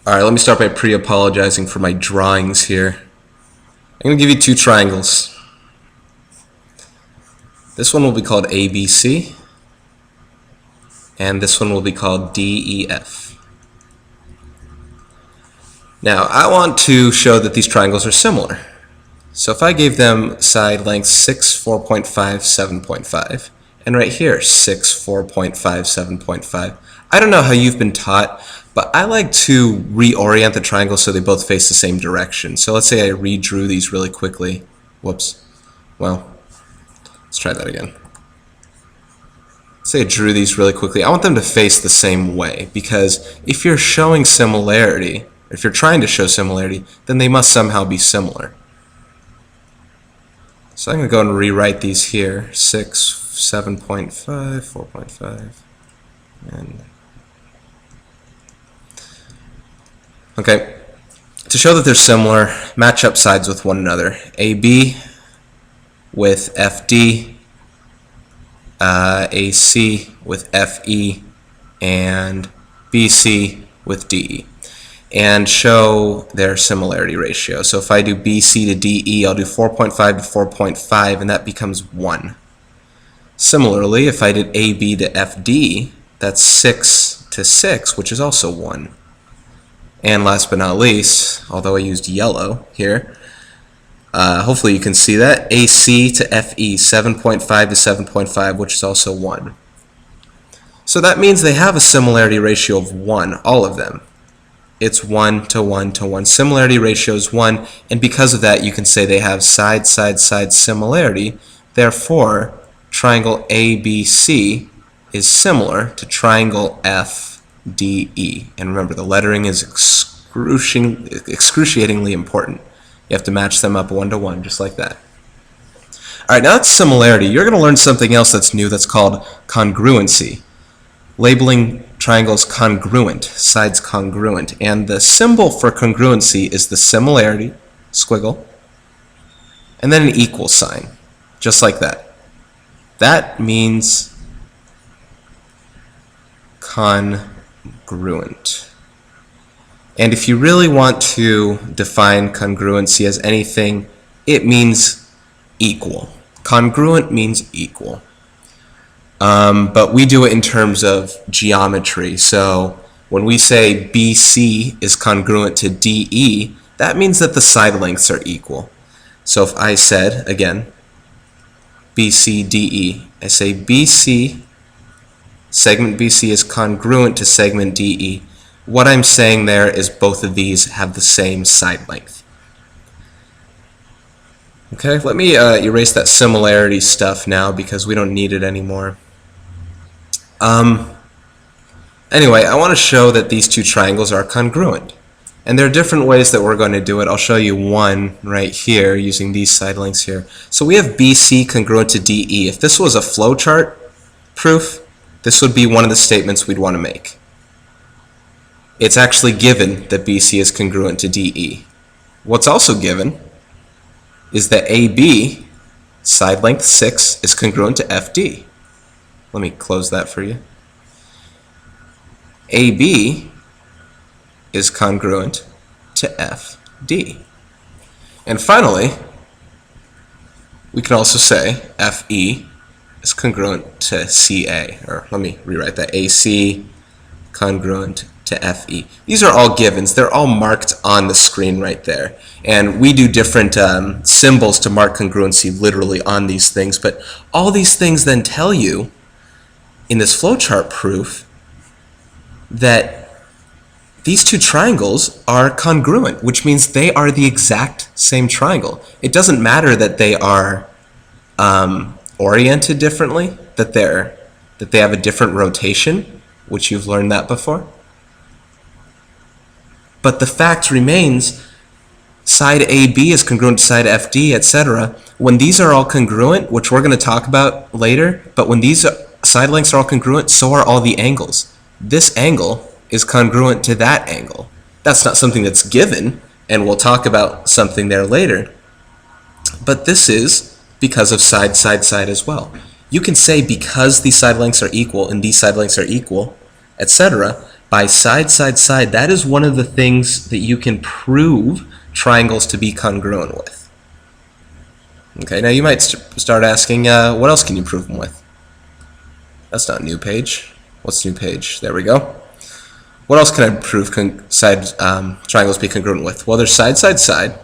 Alright, let me start by pre-apologizing for my drawings here. I'm going to give you two triangles. This one will be called ABC, and this one will be called DEF. Now, I want to show that these triangles are similar. So if I gave them side lengths 6, 4.5, 7.5, and right here 6, 4.5, 7.5, I don't know how you've been taught, but I like to reorient the triangles so they both face the same direction. So let's say I redrew these really quickly. Whoops. Well, let's try that again. Let's say I drew these really quickly. I want them to face the same way, because if you're showing similarity, if you're trying to show similarity, then they must somehow be similar. So I'm going to go and rewrite these here. 6, 7.5, 4.5, and okay, to show that they're similar, match up sides with one another. AB with FD, AC with FE, and BC with DE, and show their similarity ratio. So if I do BC to DE, I'll do 4.5 to 4.5, and that becomes 1. Similarly, if I did AB to FD, that's 6 to 6, which is also 1. And last but not least, although I used yellow here, hopefully you can see that, AC to FE, 7.5 to 7.5, which is also 1. So that means they have a similarity ratio of 1, all of them. It's 1 to 1 to 1. Similarity ratio is 1, and because of that you can say they have side similarity. Therefore, triangle ABC is similar to triangle FDE. And remember, the lettering is excruciatingly important. You have to match them up 1 to 1, just like that. Alright, now that's similarity. You're going to learn something else that's new that's called congruency. Labeling triangles congruent, sides congruent. And the symbol for congruency is the similarity, squiggle, and then an equal sign, just like that. That means congruent. And if you really want to define congruency as anything, it means equal. Congruent means equal. But we do it in terms of geometry. So when we say BC is congruent to DE, that means that the side lengths are equal. So if I said, again, BC, DE, I say BC, segment BC is congruent to segment DE. What I'm saying there is both of these have the same side length. Okay, let me erase that similarity stuff now because we don't need it anymore. Anyway, I want to show that these two triangles are congruent. And there are different ways that we're going to do it. I'll show you one right here using these side lengths here. So we have BC congruent to DE. If this was a flowchart proof, this would be one of the statements we'd want to make. It's actually given that BC is congruent to DE. What's also given is that AB, side length 6, is congruent to FD. Let me close that for you. AB is congruent to FD. And finally, we can also say FE is congruent to CA, or let me rewrite that, AC congruent to FE. These are all givens. They're all marked on the screen right there. And we do different symbols to mark congruency literally on these things, but all these things then tell you in this flowchart proof that these two triangles are congruent, which means they are the exact same triangle. It doesn't matter that they are oriented differently, that they have a different rotation, which you've learned that before. But the fact remains, side AB is congruent to side FD, etc. When these are all congruent, which we're going to talk about later, but when these side lengths are all congruent, so are all the angles. This angle is congruent to that angle. That's not something that's given, and we'll talk about something there later. But this is because of side as well. You can say because these side lengths are equal and these side lengths are equal, etc., by side, side, side. That is one of the things that you can prove triangles to be congruent with. Okay, now you might start asking, what else can you prove them with? That's not new page. What's new page? There we go. What else can I prove triangles be congruent with? Well, there's side, side, side.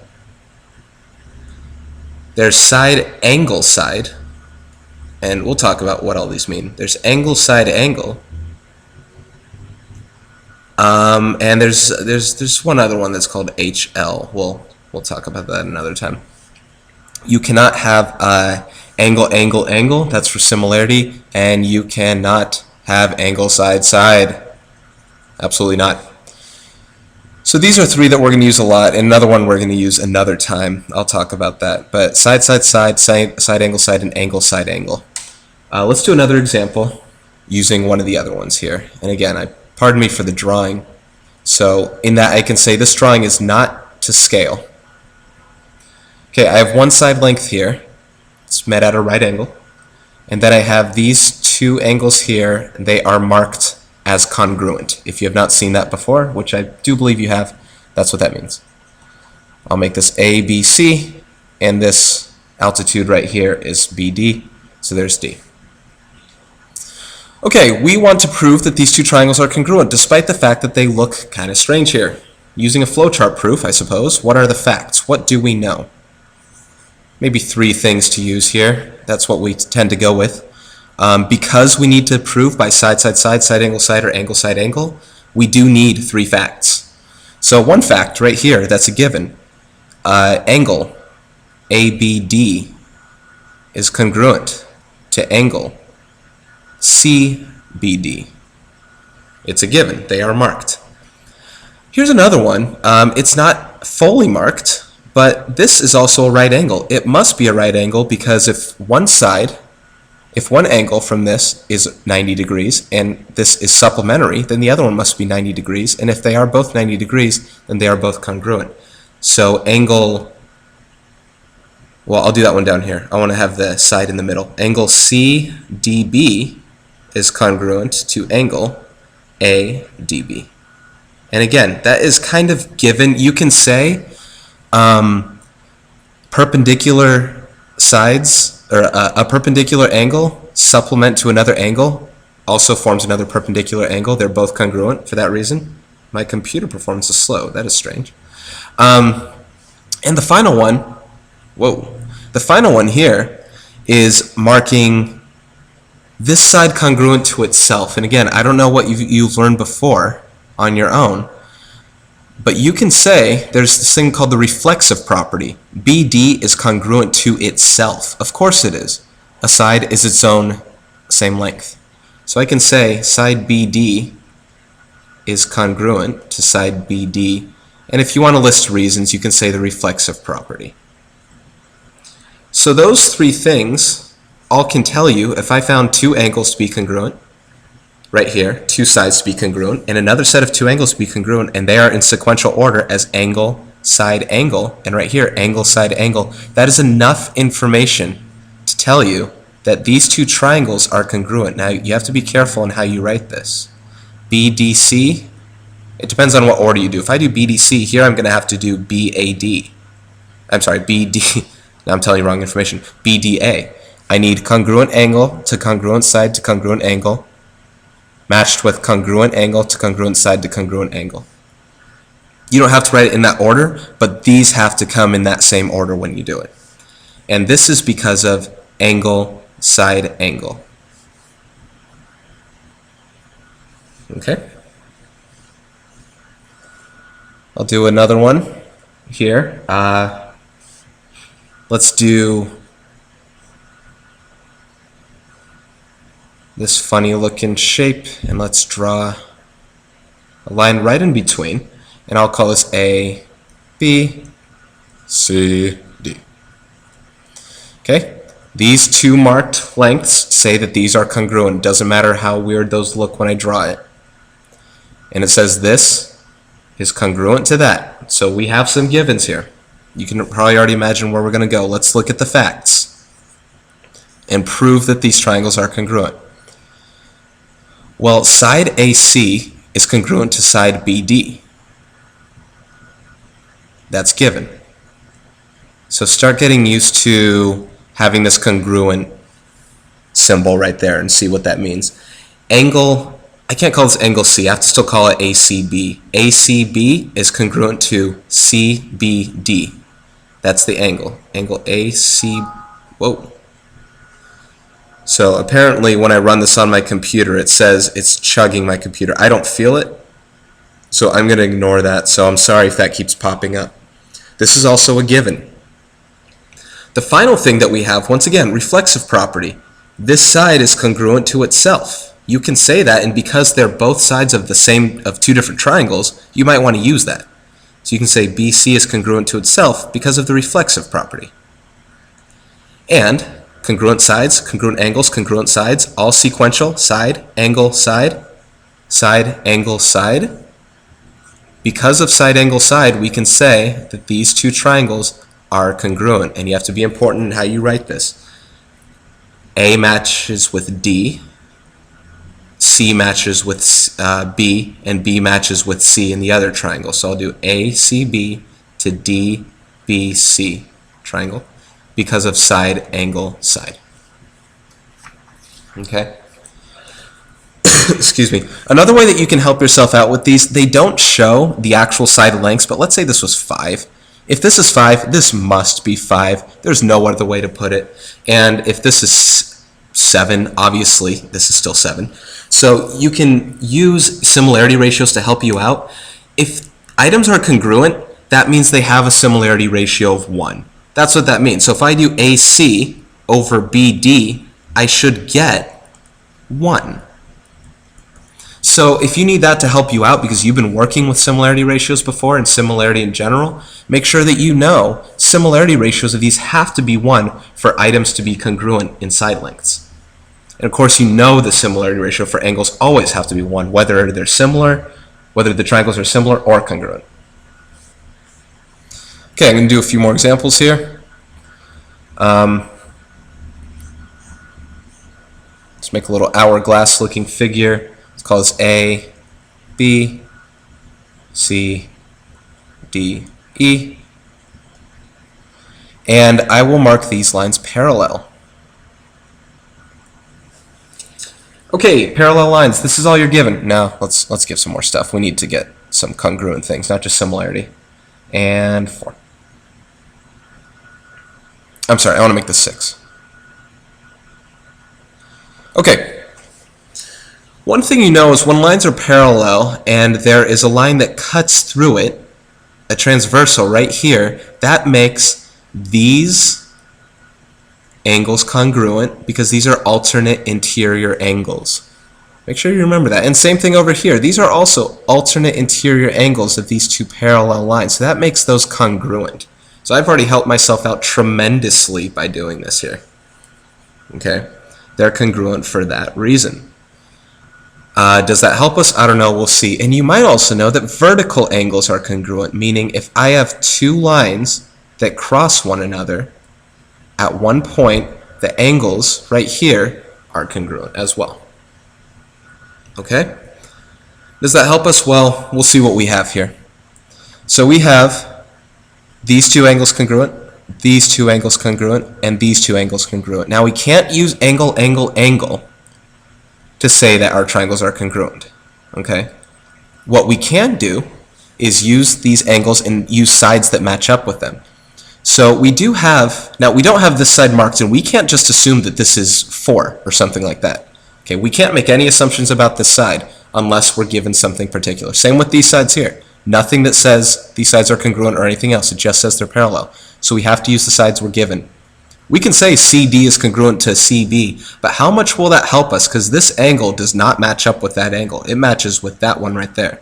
There's side, angle, side. And we'll talk about what all these mean. There's angle, side, angle. And there's one other one that's called HL. We'll talk about that another time. You cannot have angle, angle, angle. That's for similarity. And you cannot have angle, side, side. Absolutely not. So these are three that we're going to use a lot, and another one we're going to use another time. I'll talk about that. But side, side, side, side, angle, side, and angle, side, angle. Let's do another example using one of the other ones here. And again, pardon me for the drawing. So in that I can say this drawing is not to scale. Okay, I have one side length here. It's met at a right angle. And then I have these two angles here. They are marked as congruent. If you have not seen that before, which I do believe you have, that's what that means. I'll make this ABC, and this altitude right here is BD, so there's D. Okay, we want to prove that these two triangles are congruent, despite the fact that they look kind of strange here. Using a flowchart proof, I suppose, what are the facts? What do we know? Maybe three things to use here. That's what we tend to go with. Because we need to prove by side, side, side, side, angle, side, or angle, side, angle, we do need three facts. So one fact right here, that's a given. Angle ABD is congruent to angle CBD. It's a given. They are marked. Here's another one. It's not fully marked, but this is also a right angle. It must be a right angle because if one angle from this is 90 degrees and this is supplementary, then the other one must be 90 degrees. And if they are both 90 degrees, then they are both congruent. So angle, well, I'll do that one down here. I want to have the side in the middle. Angle CDB is congruent to angle ADB. And again, that is kind of given. You can say perpendicular sides, or a perpendicular angle supplement to another angle also forms another perpendicular angle. They're both congruent for that reason. My computer performance is slow. That is strange. And the final one, the final one here is marking this side congruent to itself. And again, I don't know what you've learned before on your own, but you can say there's this thing called the reflexive property. BD is congruent to itself. Of course it is. A side is its own same length. So I can say side BD is congruent to side BD. And if you want to list reasons, you can say the reflexive property. So those three things all can tell you if I found two angles to be congruent, right here, two sides to be congruent, and another set of two angles to be congruent, and they are in sequential order as angle, side, angle, and right here, angle, side, angle. That is enough information to tell you that these two triangles are congruent. Now, you have to be careful in how you write this. BDC, it depends on what order you do. If I do BDC, here I'm going to have to do BAD. I'm sorry, BD. Now I'm telling you wrong information. BDA. I need congruent angle to congruent side to congruent angle, matched with congruent angle to congruent side to congruent angle. You don't have to write it in that order, but these have to come in that same order when you do it. And this is because of angle, side, angle. Okay? I'll do another one here. Let's do this funny looking shape, and let's draw a line right in between, and I'll call this A, B, C, D. Okay? These two marked lengths say that these are congruent. Doesn't matter how weird those look when I draw it. And it says this is congruent to that. So we have some givens here. You can probably already imagine where we're going to go. Let's look at the facts and prove that these triangles are congruent. Well, side AC is congruent to side BD. That's given. So start getting used to having this congruent symbol right there and see what that means. Angle, I can't call this angle C, I have to still call it ACB. ACB is congruent to CBD. That's the angle. Angle AC, whoa. So apparently when I run this on my computer, it says it's chugging my computer. I don't feel it, so I'm going to ignore that. So I'm sorry if that keeps popping up. This is also a given. The final thing that we have, once again, reflexive property. This side is congruent to itself. You can say that, and because they're both sides of two different triangles, you might want to use that. So you can say BC is congruent to itself because of the reflexive property. And congruent sides, congruent angles, congruent sides, all sequential, side, angle, side, side, angle, side. Because of side, angle, side, we can say that these two triangles are congruent, and you have to be important in how you write this. A matches with D, C matches with B, and B matches with C in the other triangle. So I'll do ACB to DBC triangle because of side, angle, side. Okay? Excuse me. Another way that you can help yourself out with these, they don't show the actual side lengths, but let's say this was 5. If this is 5, this must be 5. There's no other way to put it. And if this is 7, obviously this is still 7. So you can use similarity ratios to help you out. If items are congruent, that means they have a similarity ratio of 1. That's what that means. So if I do AC over BD, I should get 1. So if you need that to help you out because you've been working with similarity ratios before and similarity in general, make sure that you know similarity ratios of these have to be 1 for items to be congruent in side lengths. And of course you know the similarity ratio for angles always have to be 1, whether they're similar, whether the triangles are similar or congruent. Okay, I'm going to do a few more examples here. Let's make a little hourglass looking figure. Let's call this A, B, C, D, E. And I will mark these lines parallel. Okay, parallel lines. This is all you're given. Now, let's give some more stuff. We need to get some congruent things, not just similarity. And 4. I'm sorry, I want to make this 6. Okay. One thing you know is when lines are parallel and there is a line that cuts through it, a transversal right here, that makes these angles congruent because these are alternate interior angles. Make sure you remember that. And same thing over here. These are also alternate interior angles of these two parallel lines. So that makes those congruent. So I've already helped myself out tremendously by doing this here. Okay? They're congruent for that reason. Does that help us? I don't know. We'll see. And you might also know that vertical angles are congruent, meaning if I have two lines that cross one another at one point, the angles right here are congruent as well. Okay? Does that help us? Well, we'll see what we have here. So we have these two angles congruent, these two angles congruent, and these two angles congruent. Now we can't use angle, angle, angle to say that our triangles are congruent. Okay? What we can do is use these angles and use sides that match up with them. So we do have, now we don't have this side marked, and we can't just assume that this is 4 or something like that. Okay, we can't make any assumptions about this side unless we're given something particular. Same with these sides here. Nothing that says these sides are congruent or anything else. It just says they're parallel. So we have to use the sides we're given. We can say CD is congruent to CB, but how much will that help us? Because this angle does not match up with that angle. It matches with that one right there.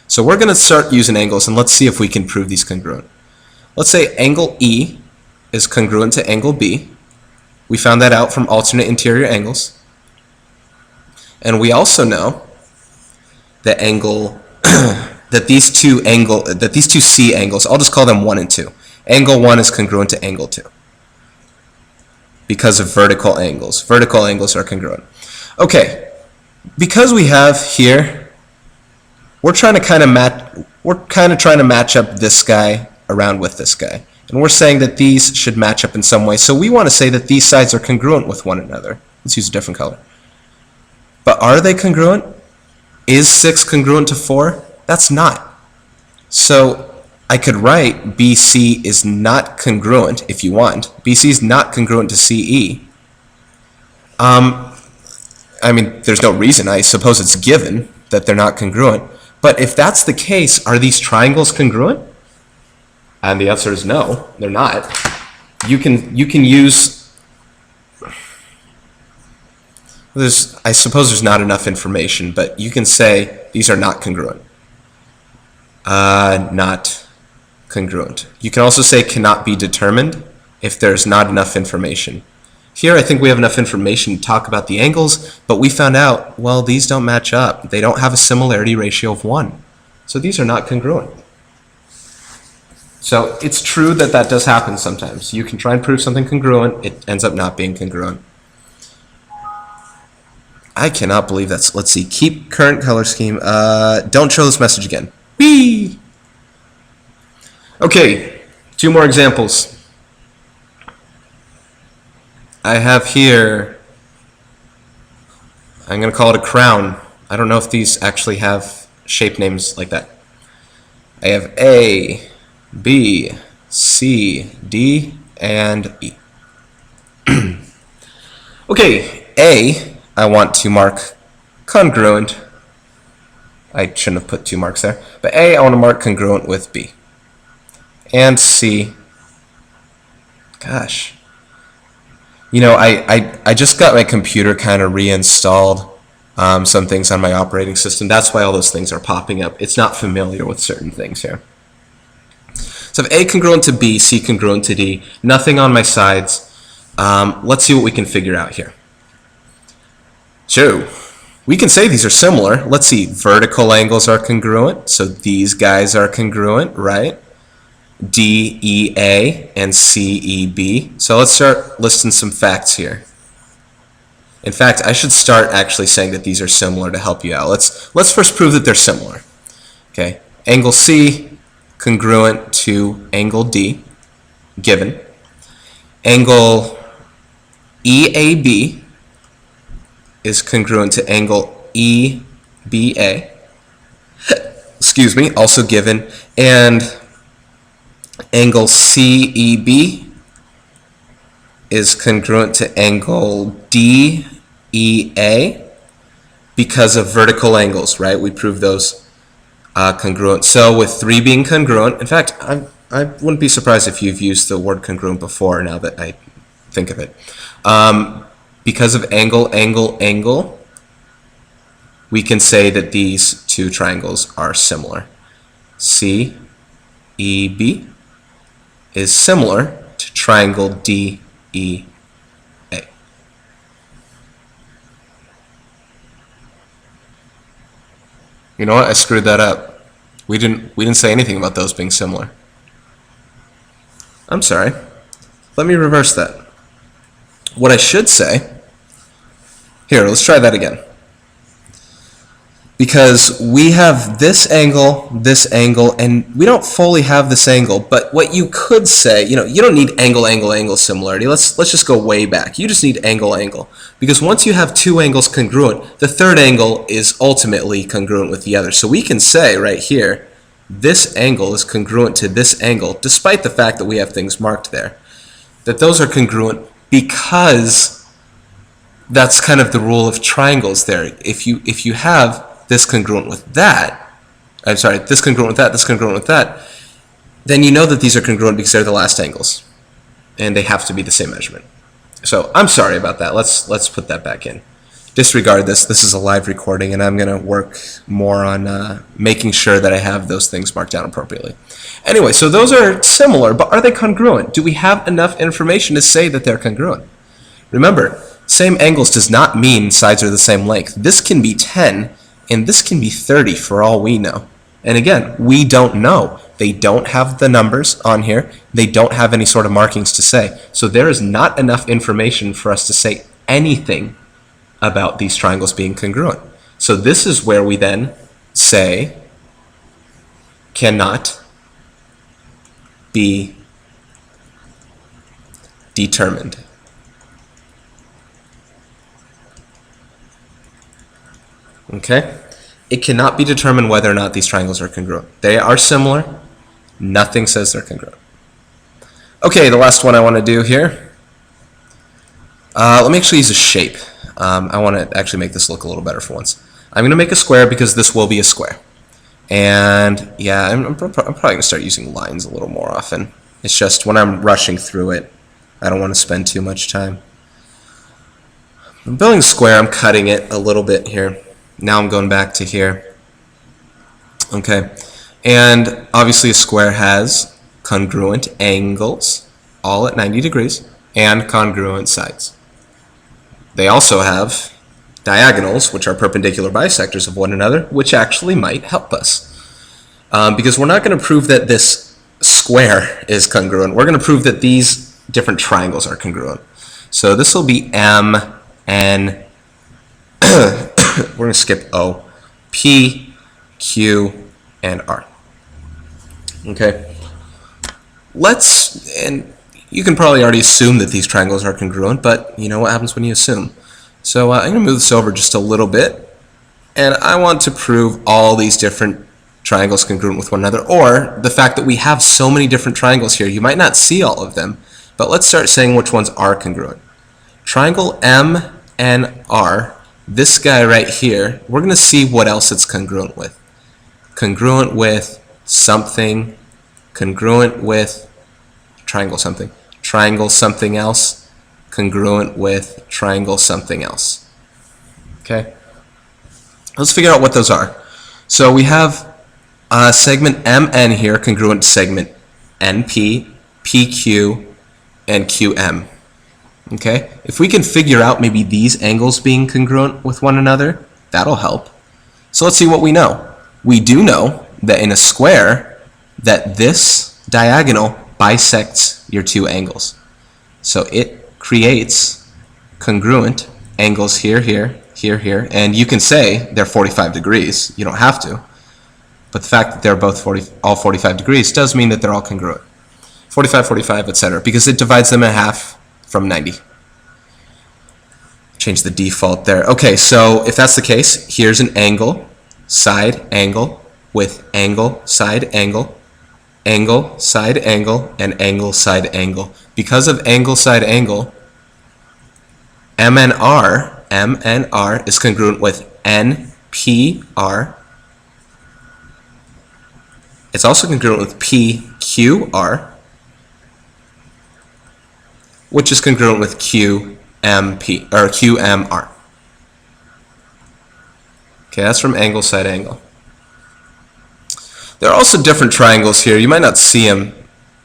So we're going to start using angles, and let's see if we can prove these congruent. Let's say angle E is congruent to angle B. We found that out from alternate interior angles. And we also know that that these two C angles, I'll just call them 1 and 2. Angle 1 is congruent to angle 2 because of vertical angles. Vertical angles are congruent. Okay, because we have here we're trying to kind of trying to match up this guy around with this guy. And we're saying that these should match up in some way. So we want to say that these sides are congruent with one another. Let's use a different color. But are they congruent? Is 6 congruent to 4? That's not. So I could write BC is not congruent if you want. BC is not congruent to CE. I mean, there's no reason. I suppose it's given that they're not congruent. But if that's the case, are these triangles congruent? And the answer is no, they're not. You can use, I suppose there's not enough information, but you can say these are not congruent. Not congruent. You can also say cannot be determined if there's not enough information. Here I think we have enough information to talk about the angles, but we found out, well, these don't match up. They don't have a similarity ratio of 1. So these are not congruent. So it's true that that does happen sometimes. You can try and prove something congruent, it ends up not being congruent. I cannot believe that's, let's see, keep current color scheme. Don't show this message again. Whee! Okay, 2 more examples. I have here, I'm going to call it a crown. I don't know if these actually have shape names like that. I have A, B, C, D, and E. Okay, A, I want to mark congruent. I shouldn't have put 2 marks there. But A, I want to mark congruent with B. And C, gosh. You know, I just got my computer kind of reinstalled some things on my operating system. That's why all those things are popping up. It's not familiar with certain things here. So I have A congruent to B, C congruent to D, nothing on my sides. Let's see what we can figure out here. So we can say these are similar. Let's see, vertical angles are congruent, so these guys are congruent, right? DEA and CEB. So let's start listing some facts here. In fact, I should start actually saying that these are similar to help you out. Let's first prove that they're similar. Okay, angle C congruent to angle D, given. Angle EAB is congruent to angle EBA, excuse me, also given. And angle CEB is congruent to angle DEA because of vertical angles, right? We proved those congruent. So with 3 being congruent, in fact, I wouldn't be surprised if you've used the word congruent before now that I think of it. Because of angle, angle, angle, we can say that these 2 triangles are similar. CEB is similar to triangle DEA. You know what? I screwed that up. We didn't say anything about those being similar. I'm sorry. Let me reverse that. What I should say, here, let's try that again. Because we have this angle, and we don't fully have this angle, but what you could say, you know, you don't need angle, angle, angle similarity. Let's just go way back. You just need angle, angle. Because once you have 2 angles congruent, the third angle is ultimately congruent with the other. So we can say right here, this angle is congruent to this angle, despite the fact that we have things marked there. That those are congruent because that's kind of the rule of triangles there. If you have this congruent with that, I'm sorry, this congruent with that, this congruent with that, then you know that these are congruent because they're the last angles. And they have to be the same measurement. So I'm sorry about that. Let's put that back in. Disregard this. This is a live recording, and I'm going to work more on making sure that I have those things marked down appropriately. Anyway, so those are similar, but are they congruent? Do we have enough information to say that they're congruent? Remember, same angles does not mean sides are the same length. This can be 10, and this can be 30 for all we know. And again, we don't know. They don't have the numbers on here. They don't have any sort of markings to say. So there is not enough information for us to say anything about these triangles being congruent. So this is where we then say cannot be determined. Okay? It cannot be determined whether or not these triangles are congruent. They are similar. Nothing says they're congruent. Okay, the last one I want to do here. Let me actually use a shape. I want to actually make this look a little better for once. I'm going to make a square because this will be a square. And yeah, I'm probably going to start using lines a little more often. It's just when I'm rushing through it, I don't want to spend too much time. I'm building a square, I'm cutting it a little bit here. Now I'm going back to here. Okay, and obviously a square has congruent angles, all at 90 degrees, and congruent sides. They also have diagonals, which are perpendicular bisectors of one another, which actually might help us. Because we're not going to prove that this square is congruent. We're going to prove that these different triangles are congruent. So this will be M, N, we're going to skip O, P, Q, and R. Okay. And you can probably already assume that these triangles are congruent, but you know what happens when you assume. So I'm going to move this over just a little bit, and I want to prove all these different triangles congruent with one another, or the fact that we have so many different triangles here. You might not see all of them, but let's start saying which ones are congruent. Triangle MNR, this guy right here, we're going to see what else it's congruent with. Congruent with something, congruent with triangle something, triangle something else, congruent with triangle something else. Okay? Let's figure out what those are. So we have segment MN here, congruent to segment NP, PQ, and QM. Okay? If we can figure out maybe these angles being congruent with one another, that'll help. So let's see what we know. We do know that in a square, that this diagonal bisects your two angles. So it creates congruent angles here, here, here, here, and you can say they're 45 degrees. You don't have to. But the fact that they're both all 45 degrees does mean that they're all congruent. 45, 45, etc. Because it divides them in half from 90. Change the default there. Okay, so if that's the case, here's an angle, side angle, with angle, side angle, angle, side angle, and angle, side angle. Because of angle, side angle, MNR is congruent with NPR. It's also congruent with PQR, which is congruent with QMP or QMR. Okay, that's from angle, side angle. There are also different triangles here. You might not see them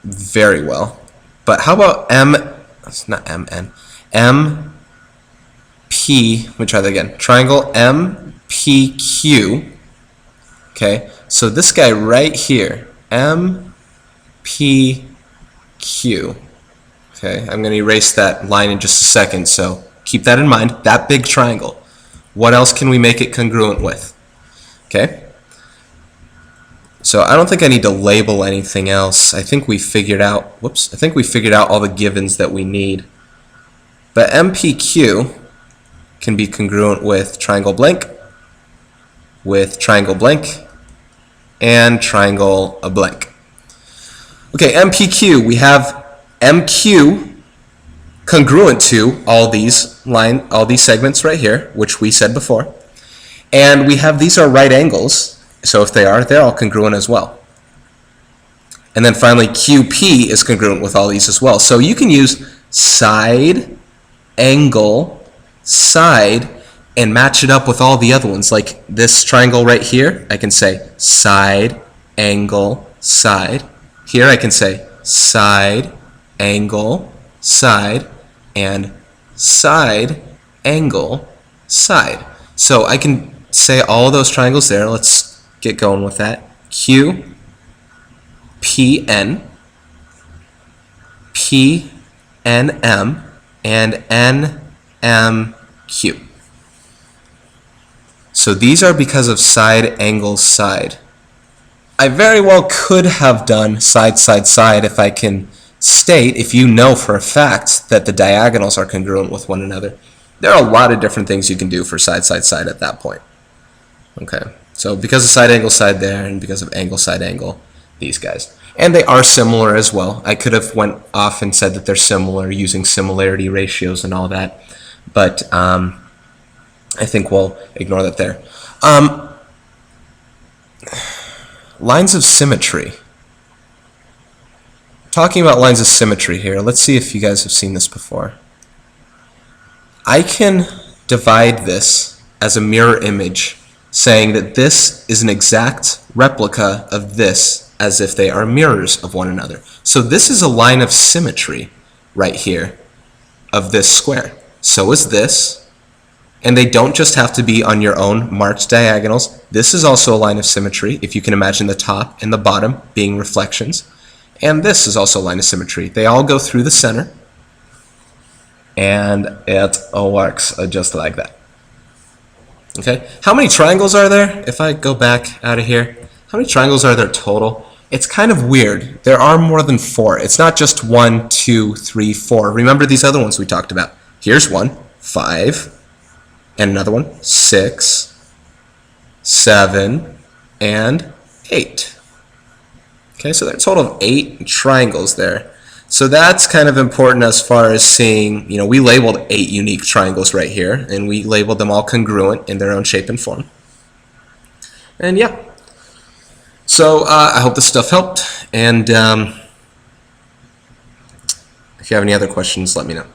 very well, but how about that's not MN, MP, let me try that again. Triangle MPQ. Okay, so this guy right here, MPQ. Okay, I'm going to erase that line in just a second, so keep that in mind, that big triangle. What else can we make it congruent with? Okay, so I don't think I need to label anything else. I think we figured out, I think we figured out all the givens that we need. But MPQ can be congruent with triangle blank, and triangle a blank. Okay, MPQ, we have MQ congruent to all these segments right here, which we said before. And we have these are right angles, so if they are, they're all congruent as well. And then finally, QP is congruent with all these as well. So you can use side, angle, side, and match it up with all the other ones. Like this triangle right here, I can say side, angle, side. Here I can say side, angle, side, and side, angle, side. So I can say all those triangles there. Let's get going with that. Q, PN, PNM, and NMQ. So these are because of side, angle, side. I very well could have done side, side, side if I can state, if you know for a fact that the diagonals are congruent with one another. There are a lot of different things you can do for side, side, side at that point. Okay, so because of side angle side there, and because of angle side angle, these guys. And they are similar as well. I could have went off and said that they're similar using similarity ratios and all that, but I think we'll ignore that there. Lines of symmetry. Talking about lines of symmetry here, let's see if you guys have seen this before. I can divide this as a mirror image, saying that this is an exact replica of this as if they are mirrors of one another. So this is a line of symmetry right here of this square. So is this. And they don't just have to be on your own marked diagonals. This is also a line of symmetry, if you can imagine the top and the bottom being reflections. And this is also a line of symmetry. They all go through the center, and it works just like that. Okay, how many triangles are there? If I go back out of here, how many triangles are there total? It's kind of weird. There are more than 4. It's not just 1, 2, 3, 4. Remember these other ones we talked about. Here's one, 5. And another one, 6, 7, and 8. Okay, so there's a total of 8 triangles there. So that's kind of important as far as seeing, we labeled 8 unique triangles right here, and we labeled them all congruent in their own shape and form. And yeah, so I hope this stuff helped, and if you have any other questions, let me know.